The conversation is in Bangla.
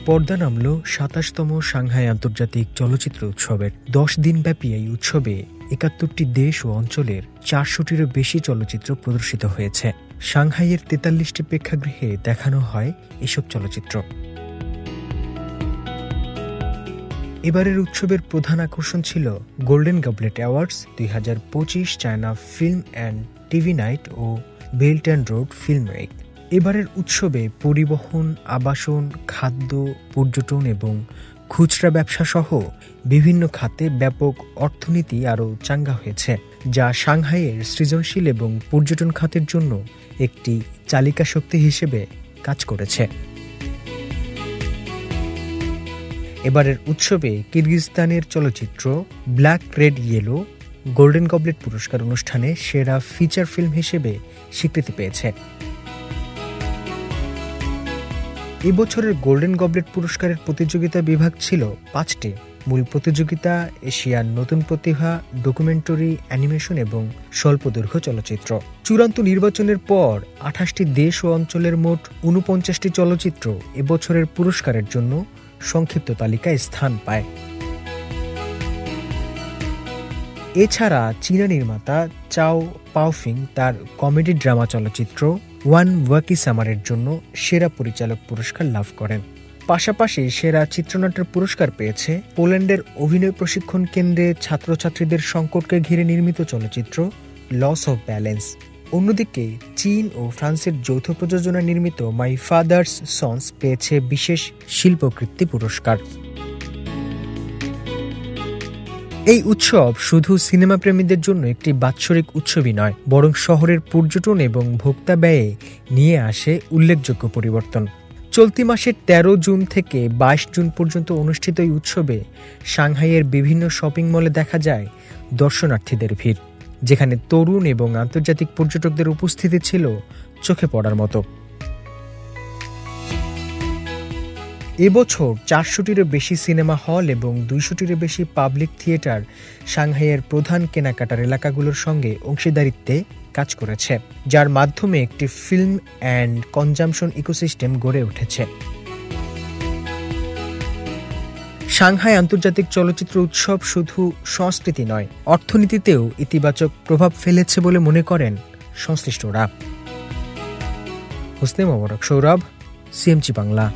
পর্দা নামল ২৭তম সাংহাই আন্তর্জাতিক চলচ্চিত্র উৎসবের। ১০ দিনব্যাপী এই উৎসবে ৭১টি দেশ ও অঞ্চলের ৪০০টিরও বেশি চলচ্চিত্র প্রদর্শিত হয়েছে। সাংহাইয়ের ৪৩টি প্রেক্ষাগৃহে দেখানো হয় এসব চলচ্চিত্র। এবারের উৎসবের প্রধান আকর্ষণ ছিল golden goblet awards ২০২৫, China film and TV night ও belt and road film week. এবারের উৎসবে পরিবহন, আবাসন, খাদ্য, পর্যটন এবং খুচরা ব্যবসা সহ বিভিন্ন খাতে ব্যাপক অর্থনীতি আরও চাঙ্গা হয়েছে, যা সাংহাইয়ের সৃজনশীল এবং পর্যটন খাতের জন্য একটি চালিকা শক্তি হিসেবে কাজ করেছে। এবারের উৎসবে কিরগিজস্তানের চলচ্চিত্র black red yellow golden goblet পুরস্কার অনুষ্ঠানে সেরা ফিচার ফিল্ম হিসেবে স্বীকৃতি পেয়েছে। এবছরের গোল্ডেন গবলেট পুরস্কারের প্রতিযোগিতা বিভাগ ছিল ৫টি। মূল প্রতিযোগিতা এশিয়ার নতুন প্রতিভা, ডকুমেন্টারি, অ্যানিমেশন এবং স্বল্পদৈর্ঘ্য চলচ্চিত্র। চূড়ান্ত নির্বাচনের পর ২৮টি দেশ ও অঞ্চলের মোট ৪৯টি চলচ্চিত্র এবছরের পুরস্কারের জন্য সংক্ষিপ্ত তালিকায় স্থান পায়। এছাড়া চীনা নির্মাতা চাও পাওফিং তার কমেডি ড্রামা চলচ্চিত্র ওয়ান ওয়াকি সামারের জন্য সেরা পরিচালক পুরস্কার লাভ করেন। পাশাপাশি সেরা চিত্রনাট্যের পুরস্কার পেয়েছে পোল্যান্ডের অভিনয় প্রশিক্ষণ কেন্দ্রে ছাত্রছাত্রীদের সংকটকে ঘিরে নির্মিত চলচ্চিত্র লস অফ ব্যালেন্স। অন্যদিকে চীন ও ফ্রান্সের যৌথ প্রযোজনায় নির্মিত মাই ফাদার্স সন্স পেয়েছে বিশেষ শিল্পকৃতি পুরস্কার। এই উৎসব শুধু সিনেমা প্রেমীদের জন্য একটি বাৎসরিক উৎসবই নয়, বরং শহরের পর্যটন এবং ভোক্তা ব্যয়ে নিয়ে আসে উল্লেখযোগ্য পরিবর্তন। চলতি মাসের ১৩ জুন থেকে ২২ জুন পর্যন্ত অনুষ্ঠিত এই উৎসবে সাংহাইয়ের বিভিন্ন শপিং মলে দেখা যায় দর্শনার্থীদের ভিড়, যেখানে তরুণ এবং আন্তর্জাতিক পর্যটকদের উপস্থিতি ছিল চোখে পড়ার মতো। এবছর ৪০০টিরও বেশি সিনেমা হল এবং ২০০টিরও বেশি পাবলিক থিয়েটার সাংহাইয়ের প্রধান কেনাকাটার এলাকাগুলোর সঙ্গে অংশীদারিত্বে কাজ করেছে, যার মাধ্যমে একটি ফিল্ম অ্যান্ড কনজামশন ইকোসিস্টেম গড়ে উঠেছে। সাংহাই আন্তর্জাতিক চলচ্চিত্র উৎসব শুধু সংস্কৃতি নয়, অর্থনীতিতেও ইতিবাচক প্রভাব ফেলেছে বলে মনে করেন সংশ্লিষ্টরা। হোসনে মোবারক সৌরভ, সিএমজি বাংলা।